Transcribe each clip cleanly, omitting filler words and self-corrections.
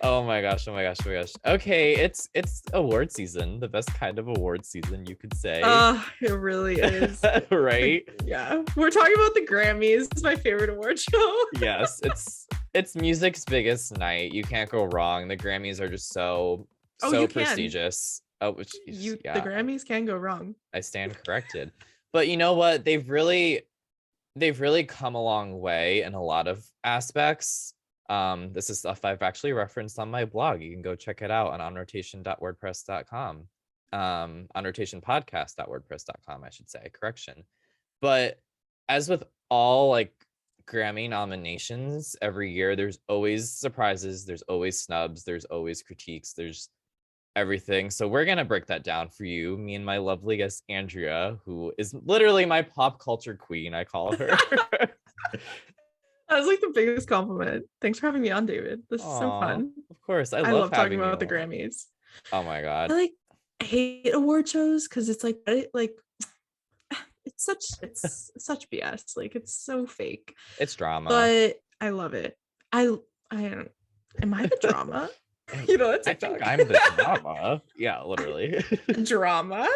Oh my gosh, oh my gosh, oh my gosh. Okay, it's award season, the best kind of award season, you could say. It really is. Right? Yeah. We're talking about the Grammys. It's my favorite award show. Yes, it's music's biggest night. You can't go wrong. The Grammys are just so Oh, so you can. prestigious. Oh, which The yeah, Grammys can go wrong. I stand corrected. But you know what? They've really come a long way in a lot of aspects. This is stuff I've actually referenced on my blog. You can go check it out on onrotation.wordpress.com. onrotationpodcast.wordpress.com, I should say. Correction. But as with all like Grammy nominations every year, there's always surprises, there's always snubs, there's always critiques, there's everything. So we're gonna break that down for you, me and my lovely guest Andrea, who is literally my pop culture queen, I call her. That was like the biggest compliment. Thanks for having me on, David. This is so fun. Of course, I I love love talking having about the you on. Grammys. Oh my god. I hate award shows because it's like it's such BS. Like it's so fake. It's drama. But I love it. I don't. Am I the drama? You know, I think I'm the drama. Yeah, literally. Drama.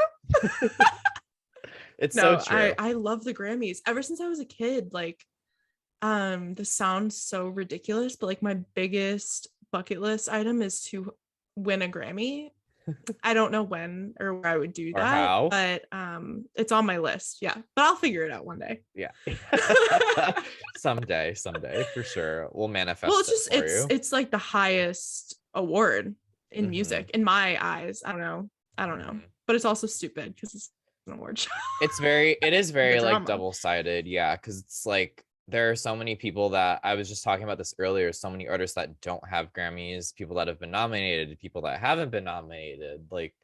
It's so true. I love the Grammys. Ever since I was a kid, like this sounds so ridiculous, but like my biggest bucket list item is to win a Grammy. I don't know when or where I would do that, how. but it's on my list. Yeah, but I'll figure it out one day. Yeah. someday for sure. We'll manifest. Well, it's you. like the highest award in music in my eyes. I don't know, but it's also stupid because it's an award show. It is very like double-sided. Yeah, because it's like there are so many people that I was just talking about this earlier, so many artists that don't have Grammys, people that have been nominated, people that haven't been nominated, like,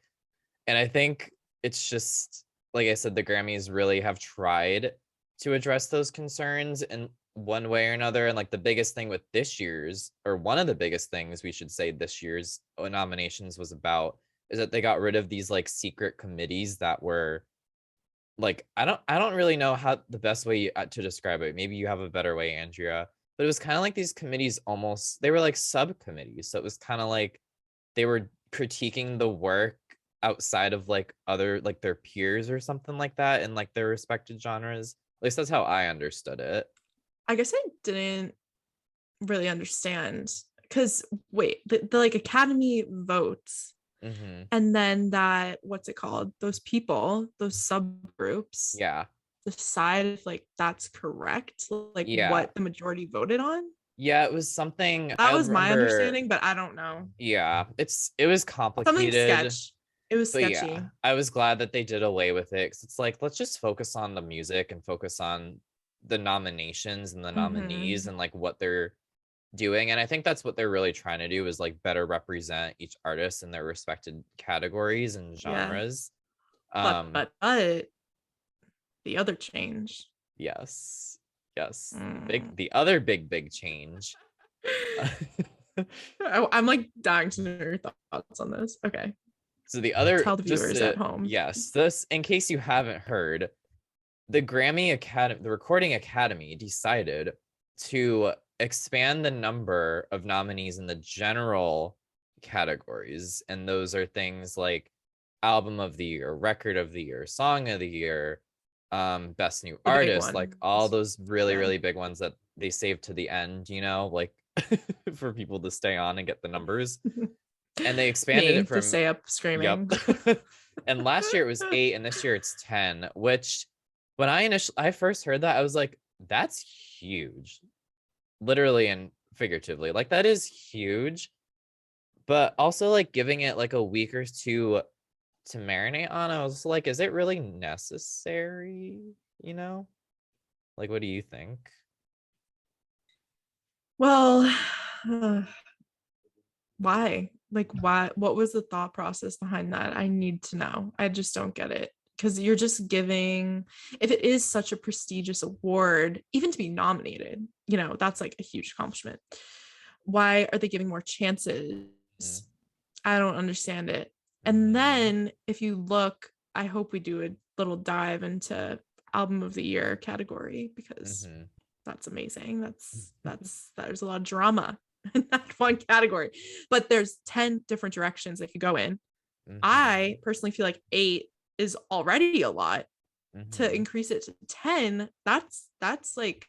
and I think it's just like I said, the Grammys really have tried to address those concerns in one way or another. And like the biggest thing with this year's, or one of the biggest things we should say this year's nominations was about, is that they got rid of these like secret committees that were like, I don't really know how the best way to describe it. Maybe you have a better way, Andrea. But it was kind of like these committees almost, they were like subcommittees. So it was kind of like they were critiquing the work outside of like other, like their peers or something like that in like their respected genres. At least that's how I understood it. I guess I didn't really understand because wait, the like Academy votes. And then that, what's it called? Those people, those subgroups, decide if like that's correct, like what the majority voted on. Yeah, it was something that was my understanding, but I don't know. Yeah, it was complicated. It was sketchy. Yeah, I was glad that they did away with it because it's like, let's just focus on the music and focus on the nominations and the nominees and like what they're doing. And I think that's what they're really trying to do, is like better represent each artist in their respected categories and genres. But the other change. Yes. The other big change. I'm like dying to know your thoughts on this. Okay. So the other, tell the viewers at home. Yes, this, in case you haven't heard, the Recording Academy decided to expand the number of nominees in the general categories, and those are things like album of the year, record of the year, song of the year, best new artist, like all those really big ones that they saved to the end, you know, like for people to stay on and get the numbers. And they expanded it from to stay up screaming. Yep. And last year it was 8 and this year it's 10, which when I first heard that, I was like, that's huge. Literally and figuratively, like that is huge. But also like giving it like a week or two to marinate on, I was like, is it really necessary? You know, like, what do you think? Well, why? Like, why? What was the thought process behind that? I need to know. I just don't get it. Because you're just giving, if it is such a prestigious award, even to be nominated, you know, that's like a huge accomplishment. Why are they giving more chances? I don't understand it. And then if you look, I hope we do a little dive into album of the year category, because that's amazing. There's a lot of drama in that one category. But there's 10 different directions they could go in. I personally feel like 8 is already a lot. To increase it to 10, that's like,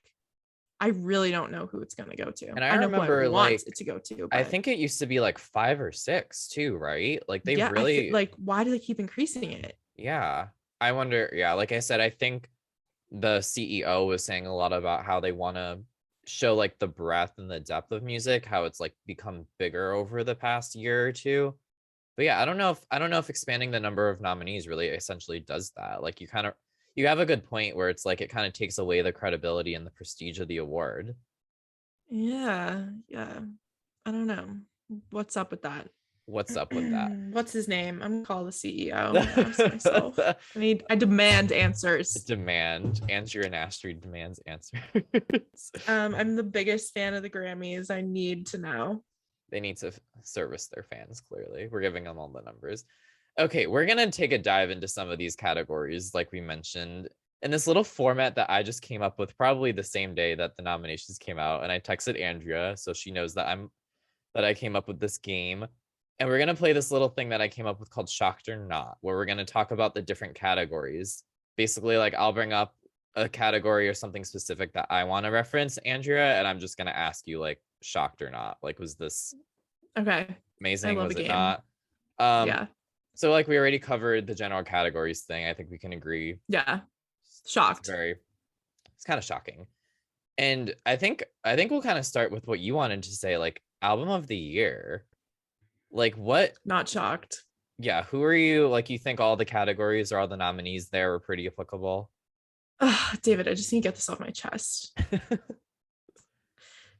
I really don't know who it's going to go to. And I know remember, who I want it to go to. I think it used to be like 5 or 6 too, right? Like they really like, why do they keep increasing it? Yeah. I wonder, yeah, like I said, I think the CEO was saying a lot about how they want to show like the breadth and the depth of music, how it's like become bigger over the past year or two. But yeah, I don't know if expanding the number of nominees really essentially does that. Like you have a good point where it's like it kind of takes away the credibility and the prestige of the award. Yeah. I don't know. What's up with that? What's up with that? What's his name? I'm gonna call the CEO and ask myself. I demand answers. Andrea Nastri demands answers. I'm the biggest fan of the Grammys. I need to know. They need to service their fans, clearly. We're giving them all the numbers. Okay, we're gonna take a dive into some of these categories, like we mentioned, in this little format that I just came up with probably the same day that the nominations came out. And I texted Andrea, so she knows that I came up with this game. And we're going to play this little thing that I came up with called Shocked or Not, where we're going to talk about the different categories. Basically, like I'll bring up a category or something specific that I want to reference, Andrea, and I'm just going to ask you like shocked or not. Like, was this amazing? Was it not? Yeah. So like we already covered the general categories thing. I think we can agree. Yeah. Shocked. It's kind of shocking. And I think we'll kind of start with what you wanted to say, like album of the year. Like what? Not shocked. Yeah, who are you? Like you think all the categories or all the nominees there were pretty applicable? David, I just need to get this off my chest.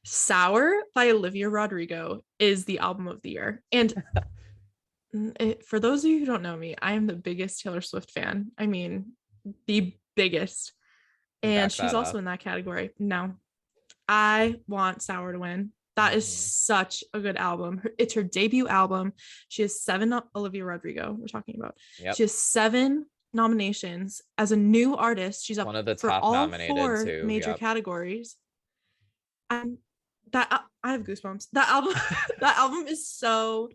Sour by Olivia Rodrigo is the album of the year. And for those of you who don't know me, I am the biggest Taylor Swift fan. I mean, the biggest. And she's also in that category. No, I want Sour to win. That is such a good album. It's her debut album. She has 7, Olivia Rodrigo, we're talking about. Yep. She has 7 nominations. As a new artist, she's up one of the for top all nominated 4 too. major categories. And that I have goosebumps. That album is so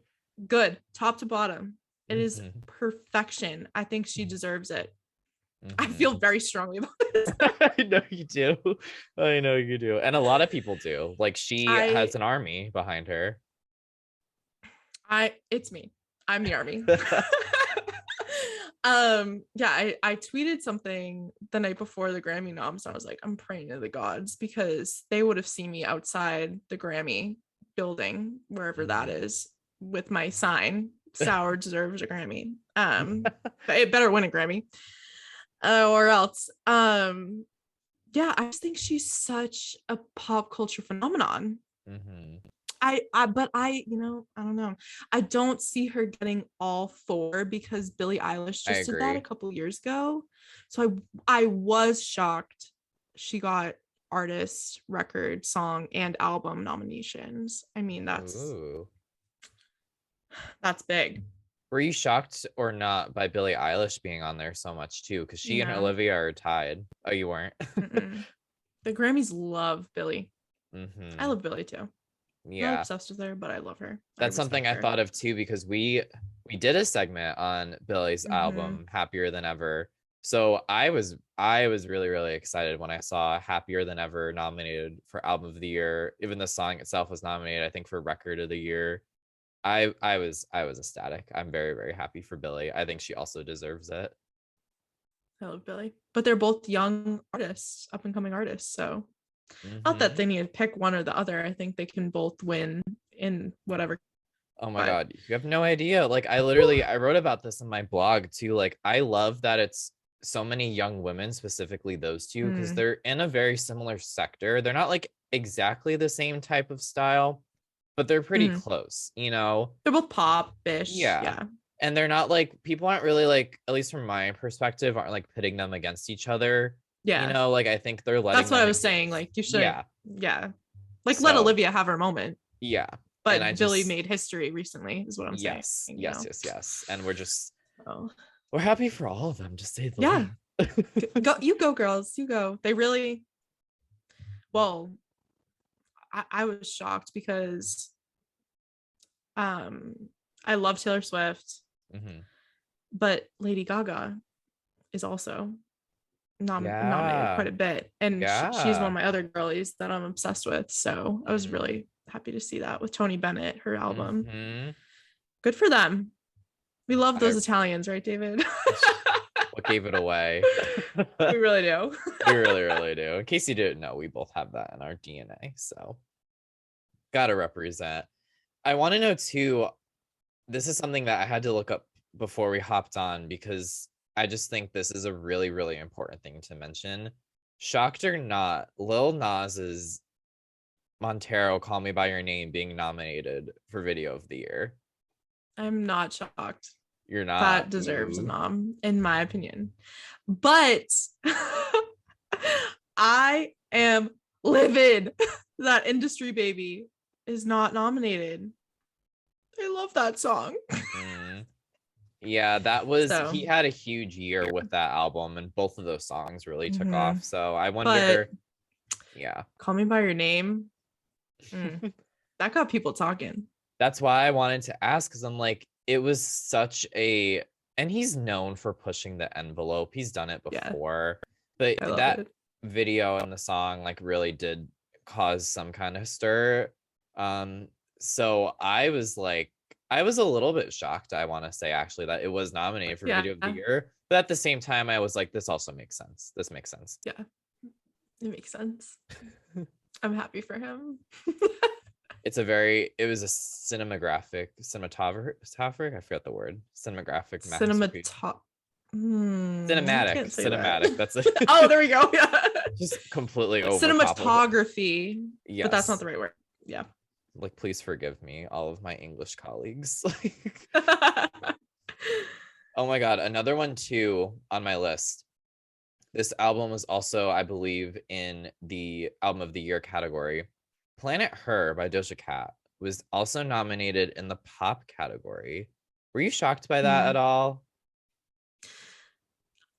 good, top to bottom. It is perfection. I think she deserves it. I feel very strongly about this. I know you do. And a lot of people do. Like she has an army behind her. It's me. I'm the army. I tweeted something the night before the Grammy noms. I was like, I'm praying to the gods because they would have seen me outside the Grammy building, wherever that is, with my sign. Sour deserves a Grammy. It better win a Grammy. Or else. I just think she's such a pop culture phenomenon. I don't know. I don't see her getting all 4 because Billie Eilish just did that a couple years ago. So I was shocked she got artist, record, song, and album nominations. I mean, that's big. Were you shocked or not by Billie Eilish being on there so much too? Because she and Olivia are tied. Oh, you weren't? The Grammys love Billie. I love Billie too. Yeah, I'm not obsessed with her, but I love her. That's something I thought of too, because we did a segment on Billie's album Happier Than Ever. So I was really, really excited when I saw Happier Than Ever nominated for album of the year. Even the song itself was nominated, I think, for record of the year. I was ecstatic. I'm very, very happy for Billie. I think she also deserves it. I love Billie, but they're both young artists, up and coming artists. So not that they need to pick one or the other. I think they can both win in whatever. Oh my God, you have no idea. Like I wrote about this in my blog too. Like I love that it's so many young women, specifically those two, because they're in a very similar sector. They're not like exactly the same type of style, but they're pretty close, you know? They're both pop-ish. Yeah. And they're not like, people aren't really like, at least from my perspective, aren't like pitting them against each other. Yeah. You know, like I think they're letting. That's what I was saying. Like you should. Yeah. Like let Olivia have her moment. Yeah. But Billie made history recently, is what I'm saying. Yes. And we're happy for all of them, just say the least. You go, girls. You go. They really. Well, I was shocked because I love Taylor Swift, but Lady Gaga is also nominated quite a bit, and she's one of my other girlies that I'm obsessed with. So I was really happy to see that with Tony Bennett, her album. Good for them. We love those Italians, right, David? What gave it away? We really do. We really, really do. In case you didn't know, we both have that in our DNA. So gotta represent. I want to know too, this is something that I had to look up before we hopped on because I just think this is a really, really important thing to mention. Shocked or not, Lil Nas's Montero, Call Me By Your Name being nominated for Video of the Year. I'm not shocked. You're not. That deserves a nom, in my opinion. But I am livid that Industry Baby is not nominated. I love that song. Yeah, that was he had a huge year with that album, and both of those songs really took off. So I wonder, Call Me By Your Name. That got people talking. That's why I wanted to ask, because I'm like, it was such a, and he's known for pushing the envelope. He's done it before, but that video and the song like really did cause some kind of stir. So I was a little bit shocked, I want to say, actually, that it was nominated for Video of the Year. But at the same time, I was like, this also makes sense. This makes sense. Yeah, it makes sense. I'm happy for him. It was a cinematographic. I forgot the word. Cinematic. That's it. Oh, there we go. Yeah. Just completely over. Cinematography. Yes. But that's not the right word. Yeah. Like, please forgive me, all of my English colleagues. Oh my God. Another one too on my list. This album was also, I believe, in the Album of the Year category. Planet Her by Doja Cat was also nominated in the pop category. Were you shocked by that at all?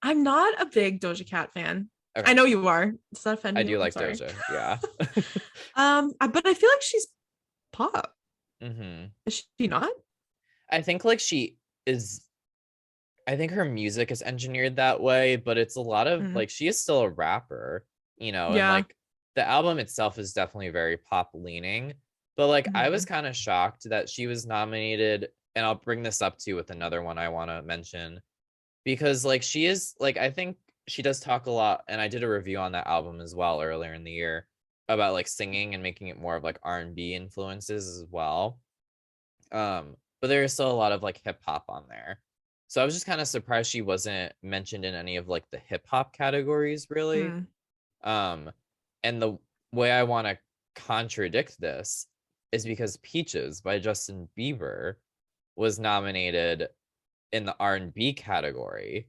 I'm not a big Doja Cat fan. Okay. I know you are. Does that offend you? I do like Doja, yeah. But I feel like she's pop. Is she not? I think like she is. I think her music is engineered that way, but it's a lot of like, she is still a rapper, you know, and like the album itself is definitely very pop leaning, but like I was kind of shocked that she was nominated, and I'll bring this up too with another one I want to mention, because like she is like, I think she does talk a lot, and I did a review on that album as well earlier in the year about like singing and making it more of like R&B influences as well. But there is still a lot of like hip hop on there. So I was just kind of surprised she wasn't mentioned in any of like the hip hop categories, really. And the way I want to contradict this is because Peaches by Justin Bieber was nominated in the R&B category.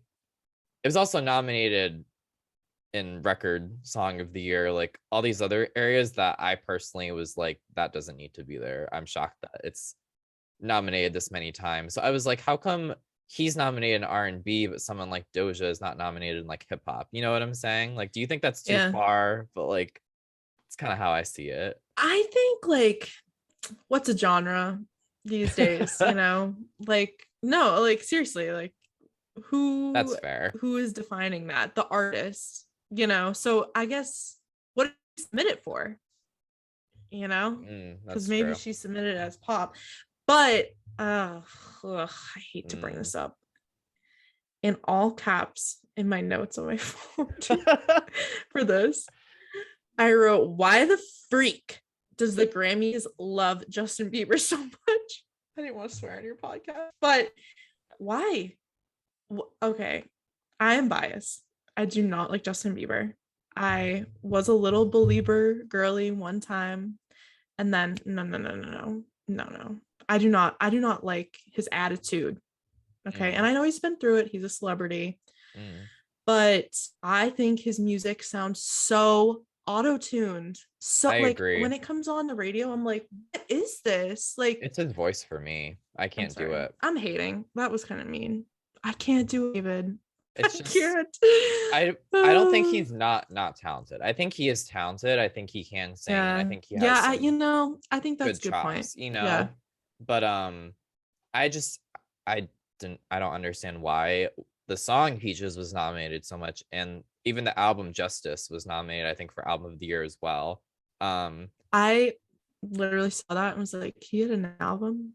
It was also nominated in Record Song of the Year, like all these other areas that I personally was like, that doesn't need to be there. I'm shocked that it's nominated this many times. So I was like, how come he's nominated in R&B, but someone like Doja is not nominated in like hip hop? You know what I'm saying? Like, do you think that's too far? But like, it's kind of how I see it. I think like, what's a genre these days? You know, like, no, like seriously, like that's fair. Who is defining that? The artist, you know? So I guess what did you submit it for? You know, because maybe she submitted it as pop, but I hate to bring this up. In all caps in my notes on my phone for this, I wrote, "Why the freak does the Grammys love Justin Bieber so much?" I didn't want to swear on your podcast, but why? Okay, I am biased. I do not like Justin Bieber. I was a little Belieber girly one time, and then no. I do not like his attitude. Okay. And I know he's been through it. He's a celebrity. But I think his music sounds so auto-tuned. So I agree. When it comes on the radio, I'm like, what is this? Like, it's his voice for me. I can't do it. I'm hating. That was kind of mean. I can't do it, David. It's just can't. I don't think he's not talented. I think he is talented. I think he can sing, and I think he has some I think that's good a good point. chops, but I just I don't understand why the song Peaches was nominated so much, and even the album Justice was nominated, I think, for album of the year as well. I literally saw that and was like, he had an album.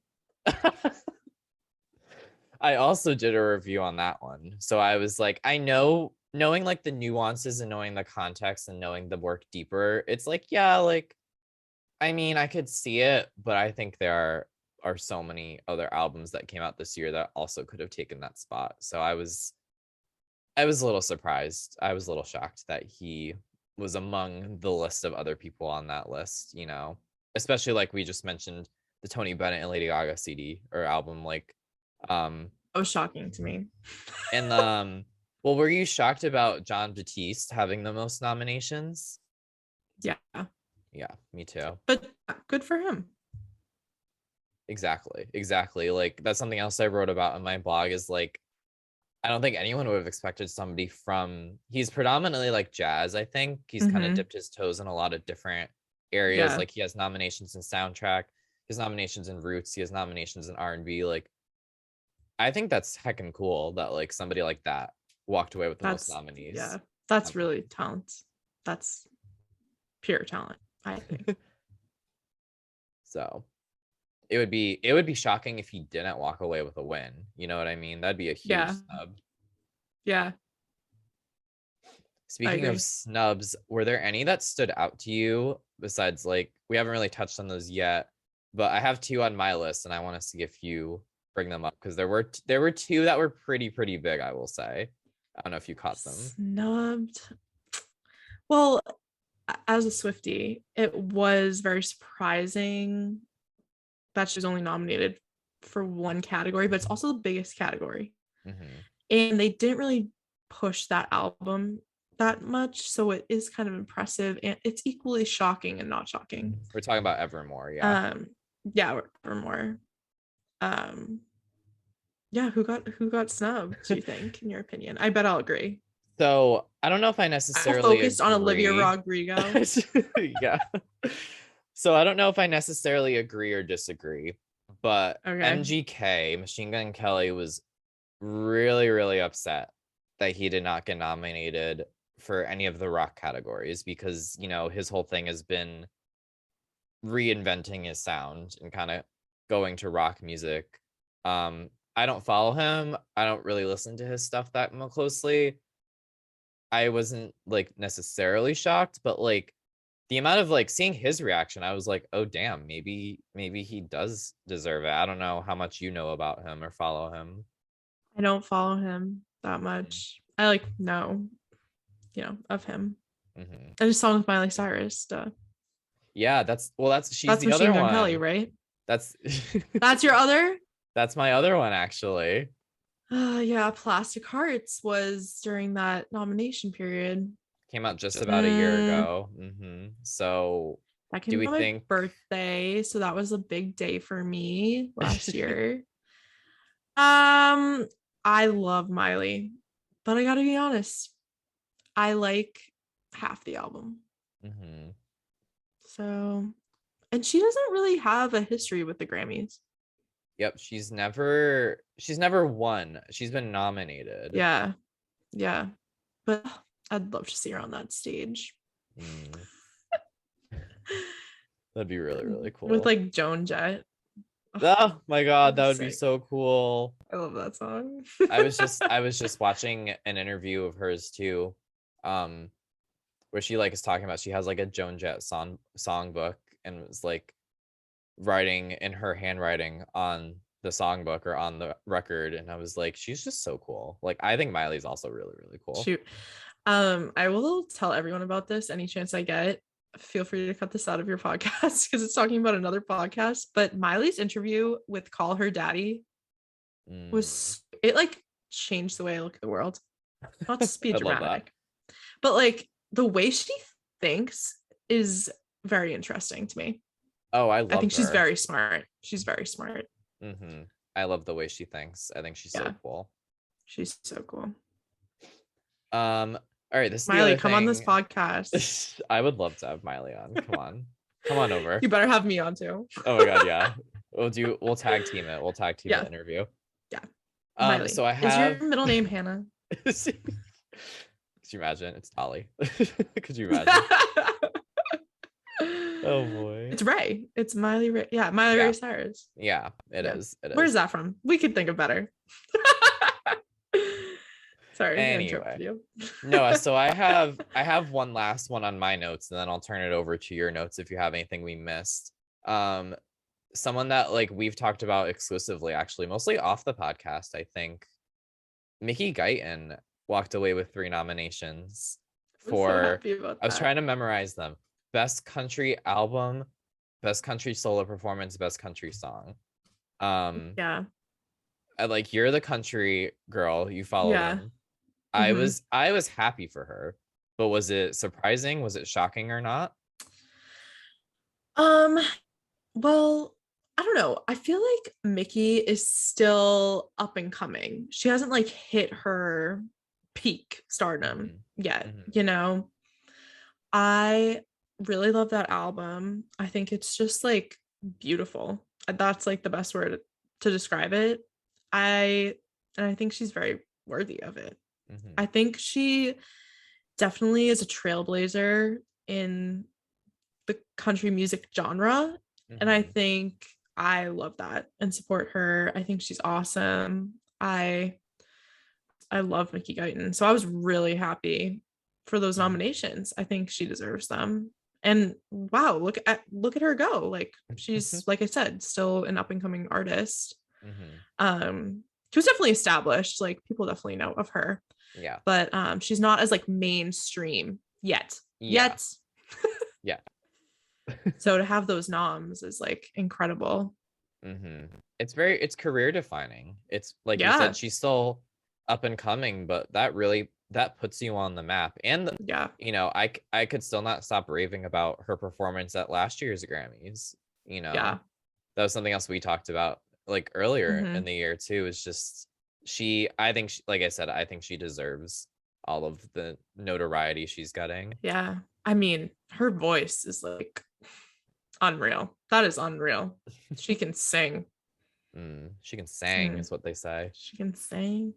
I also did a review on that one, so I was like, I know, knowing like the nuances and knowing the context and knowing the work deeper, it's like, yeah, like, I mean, I could see it, but I think there are so many other albums that came out this year that also could have taken that spot. So I was a little surprised. I was a little shocked that he was among the list of other people on that list, especially like we just mentioned the Tony Bennett and Lady Gaga CD or album, like that was shocking to me. And well, were you shocked about Jon Batiste having the most nominations? Yeah, me too. But good for him. Exactly. Like, that's something else I wrote about in my blog, is like, I don't think anyone would have expected somebody he's predominantly like jazz. I think he's kind of dipped his toes in a lot of different areas. Like, he has nominations in soundtrack, his nominations in roots, he has nominations in R&B. Like, I think that's heckin' cool that like somebody like that walked away with the most nominees. Yeah, that's really talent. That's pure talent, I think. So it would be shocking if he didn't walk away with a win. You know what I mean? That'd be a huge snub. Yeah. Speaking of snubs, were there any that stood out to you besides, like, we haven't really touched on those yet, but I have two on my list and I want to see if you bring them up, because there were two that were pretty big, I will say. I don't know if you caught them. Snubbed. Well, as a Swiftie, it was very surprising that she was only nominated for one category, but it's also the biggest category. And they didn't really push that album that much, so it is kind of impressive, and it's equally shocking and not shocking. We're talking about Evermore. Evermore. Who got snubbed, do you think, in your opinion? I bet I'll agree. So I don't know if I necessarily focused on Olivia Rodrigo. Yeah. So I don't know if I necessarily agree or disagree, but MGK, Machine Gun Kelly, was really upset that he did not get nominated for any of the rock categories, because his whole thing has been reinventing his sound and kind of going to rock music. I don't follow him. I don't really listen to his stuff that closely. I wasn't like necessarily shocked, but like the amount of like seeing his reaction, I was like, oh damn, maybe he does deserve it. I don't know how much you know about him or follow him. I don't follow him that much. I like know, of him. I just saw him with Miley Cyrus. Yeah, she's the Machine other Gun one. Kelly, right? That's your other? That's my other one, actually. Yeah, Plastic Hearts was during that nomination period. Came out just about a year ago. So that came out my birthday, so that was a big day for me last year. I love Miley, but I gotta be honest, I like half the album. So, and she doesn't really have a history with the Grammys. Yep, she's never won. She's been nominated. Yeah, but I'd love to see her on that stage. That'd be really cool. With like Joan Jett. Oh my god, that would be so cool. I love that song. I was just watching an interview of hers too, where she like is talking about, she has like a Joan Jett songbook and was like writing in her handwriting on the songbook or on the record, and I was like, she's just so cool. Like, I think Miley's also really cool. Shoot. I will tell everyone about this any chance I get. Feel free to cut this out of your podcast because it's talking about another podcast, but Miley's interview with Call Her Daddy it like changed the way I look at the world. Not to be dramatic, but like the way she thinks is very interesting to me. Oh, I think she's very smart. I love the way she thinks. I think she's so cool. She's so cool. All right, this is the Miley, other come on this thing. podcast. I would love to have Miley on. Come on over. You better have me on too. Oh my god, yeah. We'll tag team it. We'll tag team Yeah. the interview. Yeah. Miley. So I Is have your middle name Hannah? Could you imagine? It's Dolly. Could you imagine? Oh boy. It's Ray. It's Miley Ray. Yeah, Miley Ray Cyrus. Yeah, it is. Where's that from? We could think of better. Sorry, anyway. you. No, so I have one last one on my notes, and then I'll turn it over to your notes if you have anything we missed. Someone that like we've talked about exclusively, actually, mostly off the podcast, I think. Mickey Guyton walked away with 3 nominations for I was trying to memorize them. Best country album, best country solo performance, best country song. Yeah. Like, you're the country girl, you follow them. I was happy for her, but was it surprising? Was it shocking or not? Well, I don't know. I feel like Mickey is still up and coming. She hasn't like hit her peak stardom yet, you know. I really love that album. I think it's just like beautiful. That's like the best word to describe it. I think she's very worthy of it. I think she definitely is a trailblazer in the country music genre. And I think I love that and support her. I think she's awesome. I love Mickey Guyton. So I was really happy for those nominations. I think she deserves them. And wow, look at her go. Like, she's, like I said, still an up and coming artist. She was definitely established. Like, people definitely know of her. Yeah. But she's not as like mainstream yet. Yeah. So to have those noms is like incredible. It's career defining. It's like you said, she's still up and coming, but that puts you on the map. And you know, I could still not stop raving about her performance at last year's Grammys. You know, that was something else we talked about like earlier in the year too. Is just I think like I said, I think she deserves all of the notoriety she's getting. Yeah, I mean, her voice is like unreal. That is unreal. She can sing. She can sing is what they say. She can sing.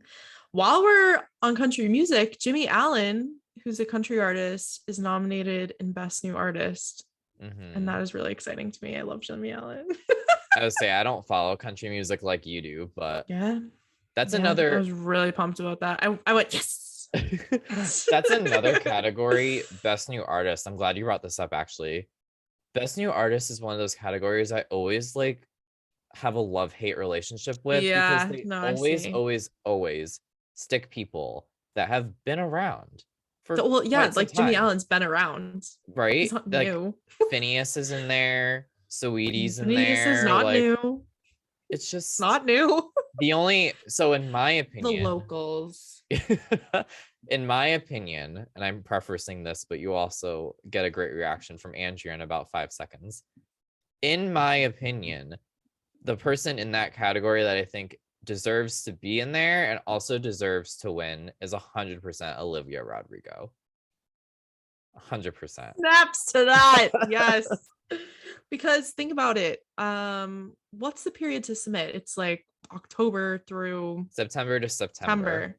While we're on country music, Jimmy Allen, who's a country artist, is nominated in Best New Artist. And that is really exciting to me. I love Jimmy Allen. I would say I don't follow country music like you do, but that's I another. was really pumped about that. I went, yes. That's another category. Best New Artist. I'm glad you brought this up, actually. Best New Artist is one of those categories I always like have a love-hate relationship with, because they always stick people that have been around for like Jimmy Allen's been around, right? He's not like new. Phineas is in there, Saweetie's in there. Phineas is not new. It's just not new. So in my opinion, the locals. In my opinion, and I'm prefacing this, but you also get a great reaction from Andrea in about 5 seconds. In my opinion, the person in that category that I think deserves to be in there and also deserves to win is 100% Olivia Rodrigo. 100%. Snaps to that. Yes. Because think about it. What's the period to submit? It's like October through September to September.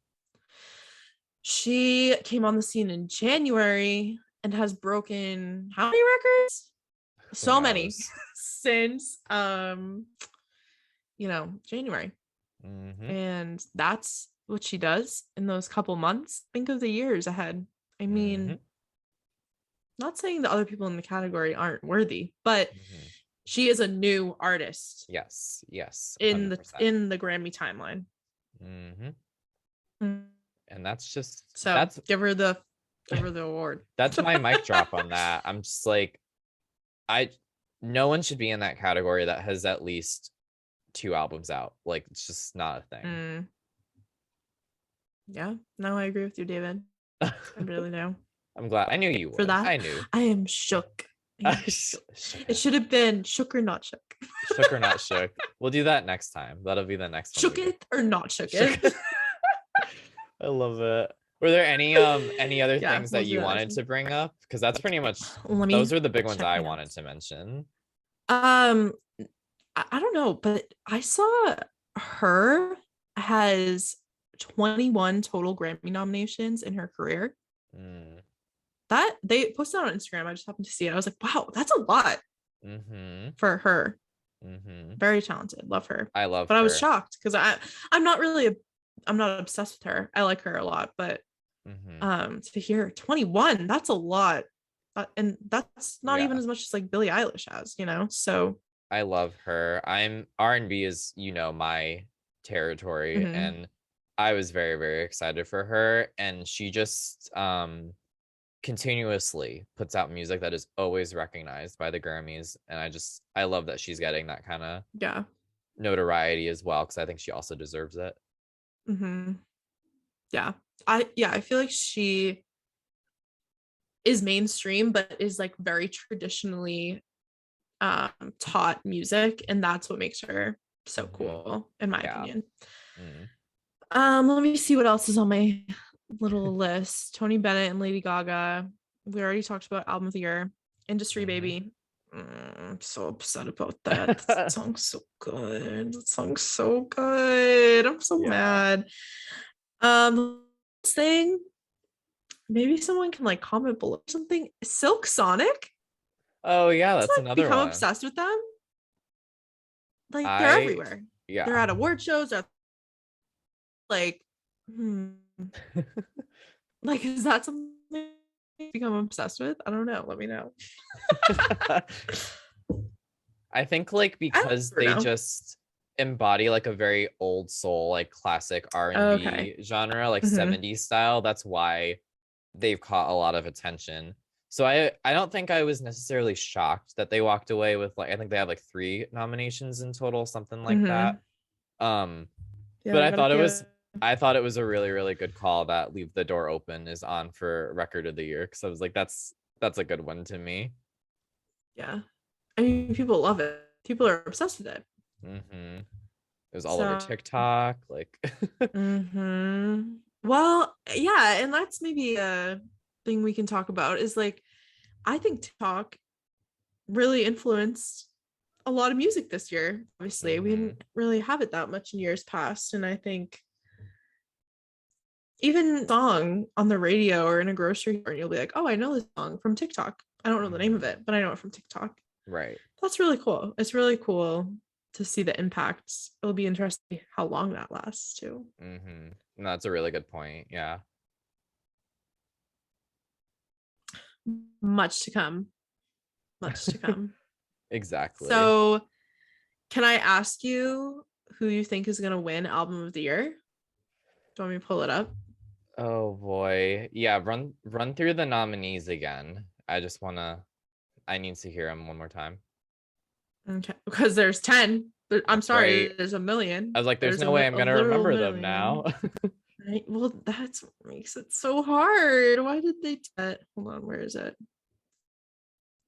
She came on the scene in January and has broken how many records? So many since January. And that's what she does in those couple months. Think of the years ahead. I mean, not saying the other people in the category aren't worthy, but she is a new artist. Yes. 100%. in the Grammy timeline. And that's just give her the award. That's my mic drop on that. I'm just like, no one should be in that category that has at least 2 albums out. Like, it's just not a thing. Yeah, no, I agree with you, David. I really do. I'm glad. I knew you would. For that, I knew. I am shook. It should have been shook or not shook. Shook or not shook. We'll do that next time. That'll be the next one. Shook it or not shook it. I love it. Were there any other Yeah, things we'll that do you that next wanted time. to bring up? Because that's pretty much, Let those me are the big ones check I my wanted notes. to mention. Um, I don't know, but I saw her has 21 total Grammy nominations in her career. Mm. That they posted on Instagram. I just happened to see it. I was like, wow, that's a lot Mm-hmm. for her. Mm-hmm. Very talented. Love her. I love But I was her. shocked because I'm not really I'm not obsessed with her. I like her a lot, but Mm-hmm. to hear 21, that's a lot. And that's not even Yeah. as much as like Billie Eilish has, you know? So I love her. I'm R&B is, my territory, mhm. and I was very, very excited for her. And she just continuously puts out music that is always recognized by the Grammys. And I love that she's getting that kind of Yeah. notoriety as well, because I think she also deserves it. Hmm. Yeah. I feel like she is mainstream, but is like very traditionally taught music, and that's what makes her so Mm-hmm. cool, in my Yeah. opinion. Mm. Let me see what else is on my little list. Tony Bennett and Lady Gaga. We already talked about album of the year. Industry Mm-hmm. Baby. I'm so upset about that. That song's so good. That song's so good. I'm so Yeah. mad. This thing, maybe someone can like comment below something. Silk Sonic. Oh yeah, Let's that's not another become one. obsessed with them. Like they're I everywhere. Yeah. They're at award shows. They're like, hmm, like is that something you become obsessed with? I don't know. Let me know. I think like I because don't they know. just embody like a very old soul, like classic Okay. R&B genre, like Mm-hmm. 70s style. That's why they've caught a lot of attention. So I don't think I was necessarily shocked that they walked away with, like, I think they have like 3 nominations in total, something like that. Mm-hmm. Um, Yeah, but I gotta give. I thought it was a really, really good call that Leave the Door Open is on for record of the year. Cause I was like, that's a good one to me. Yeah. I mean, people love it. People are obsessed with it. Mm-hmm. It was all over So, TikTok. Like, mm-hmm. Well, yeah, and that's maybe a thing we can talk about is like, I think TikTok really influenced a lot of music this year. Obviously, we mm-hmm. didn't really have it that much in years past. And I think even song on the radio or in a grocery store, and you'll be like, oh, I know this song from TikTok. I don't know the name of Mm-hmm. it, but I know it from TikTok. Right. That's really cool. It's really cool to see the impacts. It'll be interesting how long that lasts too. Mm-hmm. No, that's a really good point. Yeah. Much to come. Much to come. Exactly. So, can I ask you who you think is going to win Album of the Year? Do you want me to pull it up? Oh boy. Yeah, run through the nominees again. I need to hear them one more time. Okay, because there's 10. I'm That's sorry, right. there's a million. I was like, there's There's no way I'm a gonna literal remember them now. million. Right? Well, that's what makes it so hard. Why did they do that? Hold on, where is it?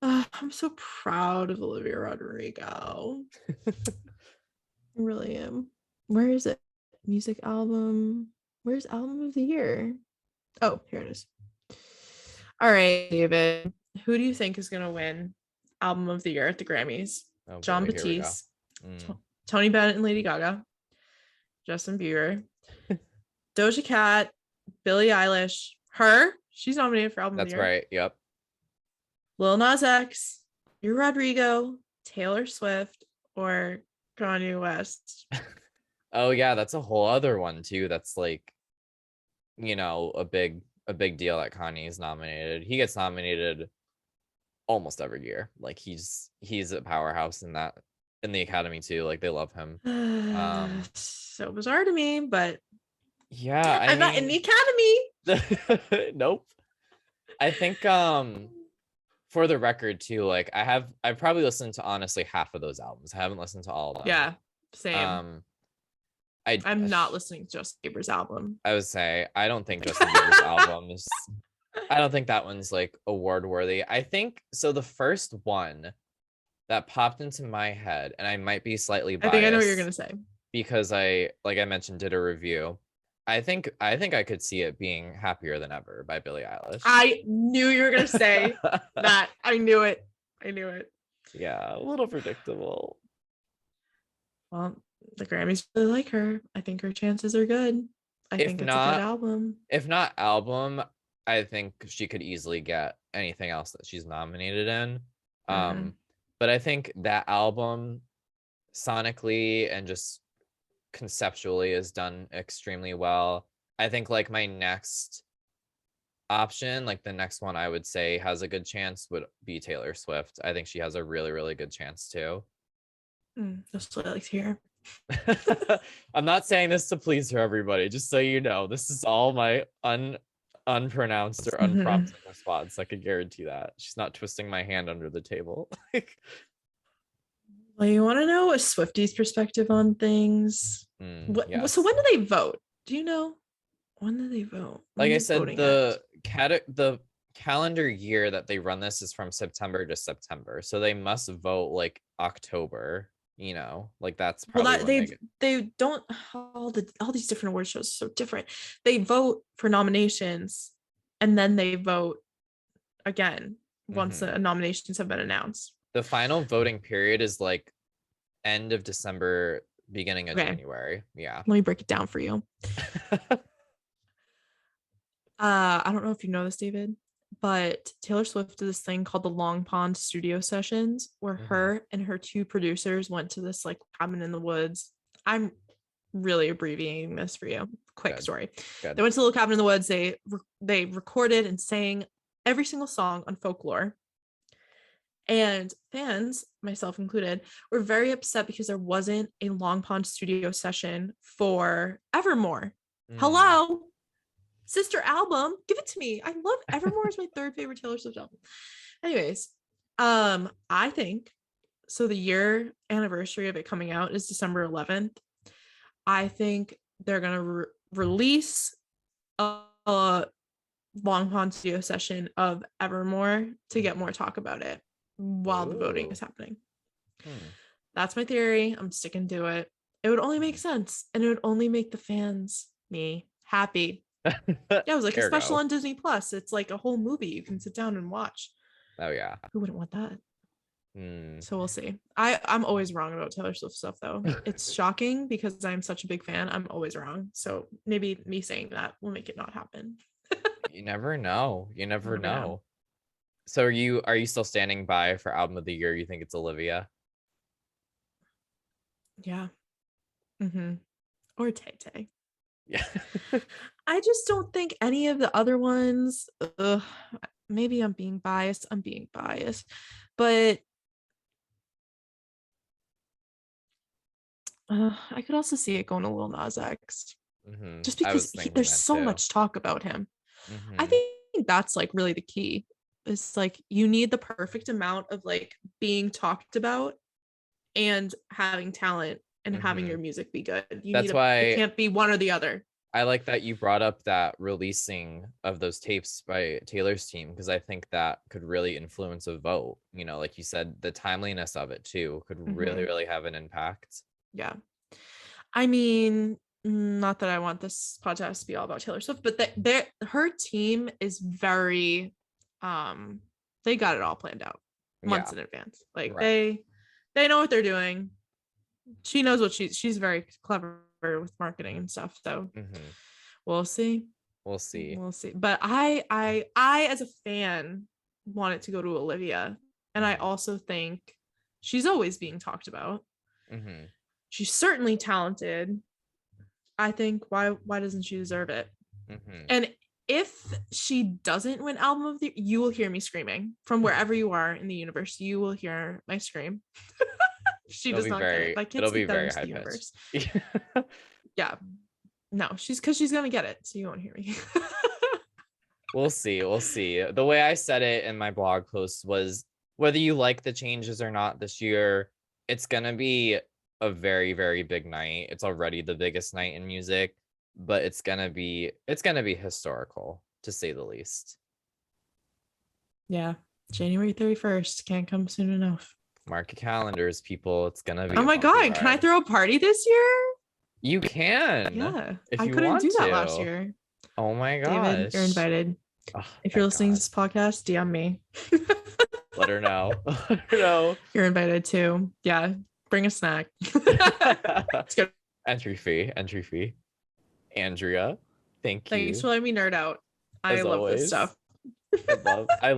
I'm so proud of Olivia Rodrigo. I really am. Where is it? Music album. Where's album of the year? Oh, here it is. All right, David. Who do you think is gonna win album of the year at the Grammys? Oh Jon boy, here we go. Batiste, Mm. Tony Bennett and Lady Gaga, Justin Bieber, Doja Cat, Billie Eilish, her. She's nominated for album of the That's year. right. Yep. Lil Nas X, Rodrigo, Taylor Swift, or Kanye West. Oh yeah, that's a whole other one too. That's like, a big deal that Kanye's nominated. He gets nominated almost every year. Like he's a powerhouse in the Academy too. Like they love him. Um So bizarre to me, but yeah, I I'm not in the mean, Academy. nope. I think for the record too, like I've probably listened to honestly half of those albums. I haven't listened to all of them. Yeah, same. Um I I'm not listening to Justin Bieber's album. I would say I don't think Justin Bieber's album is, I don't think that one's like award worthy. I think so the first one that popped into my head, and I might be slightly I think I know what you're biased gonna say. because I, like I mentioned, did a review. I think I could see it being Happier Than Ever by Billie Eilish. I knew you were gonna say that. I knew it. Yeah, a little predictable. Well, the Grammys really like her. I think her chances are good. I think it's a good album. If not album, I think she could easily get anything else that she's nominated in. But I think that album sonically and just conceptually is done extremely well. I think like my next option, like the next one I would say has a good chance would be Taylor Swift. I think she has a really, really good chance too. That's what I like to hear. I'm not saying this to please her, everybody, just so you know. This is all my unpronounced or unprompted response. I can guarantee that. She's not twisting my hand under the table. Well, you want to know a Swifties perspective on things? Yes. So when do they vote? Do you know? When do they vote? Like I said, the calendar year that they run this is from September to September. So they must vote like October, you know, like that's probably they don't, all these different award shows are so different. They vote for nominations and then they vote again once the nominations have been announced. The final voting period is like end of December, beginning of January. Yeah. Let me break it down for you. I don't know if you know this, David, but Taylor Swift did this thing called the Long Pond Studio Sessions, where her and her two producers went to this like cabin in the woods. I'm really abbreviating this for you. Quick story. They went to the little cabin in the woods. They recorded and sang every single song on Folklore. And fans, myself included, were very upset because there wasn't a Long Pond studio session for Evermore. Hello, sister album, give it to me. I love Evermore. Is my third favorite Taylor Swift album. Anyways, I think so. The year anniversary of it coming out is December 11th. I think they're gonna release a Long Pond studio session of Evermore to get more talk about it while the voting is happening. That's my theory. I'm sticking to it. It would only make sense, and it would only make the fans, me, happy. Yeah, it was like a special on Disney Plus. It's like a whole movie you can sit down and watch. Oh yeah, who wouldn't want that? So we'll see. I'm always wrong about Taylor Swift stuff though. It's shocking because I'm such a big fan. I'm always wrong. So maybe me saying that will make it not happen. You never know. You never know. So are you still standing by for album of the year? You think it's Olivia? Yeah. Or Tay Tay. Yeah. I just don't think any of the other ones, maybe I'm being biased, but I could also see it going to Lil Nas X. Just because there's so much talk about him. I think that's like really the key. It's like you need the perfect amount of like being talked about and having talent and having your music be good. That's why it can't be one or the other. I like that you brought up that releasing of those tapes by Taylor's team, because I think that could really influence a vote. You know, like you said, the timeliness of it too could really, really have an impact. Yeah. I mean, not that I want this podcast to be all about Taylor Swift, but her team is very, they got it all planned out months in advance. Like they know what they're doing. She knows what she's very clever with marketing and stuff. So we'll see. But I as a fan want it to go to Olivia, and I also think she's always being talked about. She's certainly talented. I think why doesn't she deserve it? And if she doesn't win album of the year, you will hear me screaming from wherever you are in the universe. You will hear my scream. She does not get it. I can't speak that into the universe. Yeah. No, she's gonna get it, so you won't hear me. We'll see. The way I said it in my blog post was, whether you like the changes or not this year, it's gonna be a very, very big night. It's already the biggest night in music, but it's gonna be historical, to say the least. Yeah. January 31st can't come soon enough. Mark your calendars, people. It's gonna be oh my god, can I throw a party this year? You can, Yeah, if I you couldn't want do that last to. year. Oh my David, you're gosh. invited. Oh, If you're thank listening to God. this podcast, DM me. Let her know. Let her know. You're invited too. Yeah, bring a snack. It's good. Entry fee. Entry fee. Andrea, thank Thanks you for letting me nerd out. I as love this always. stuff. I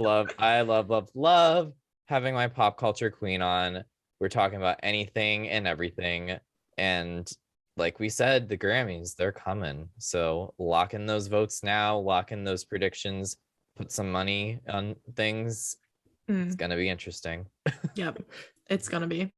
love having my pop culture queen on. We're talking about anything and everything. And like we said, the Grammys, they're coming. So lock in those votes now, lock in those predictions, put some money on things. It's gonna be interesting. Yep, it's gonna be.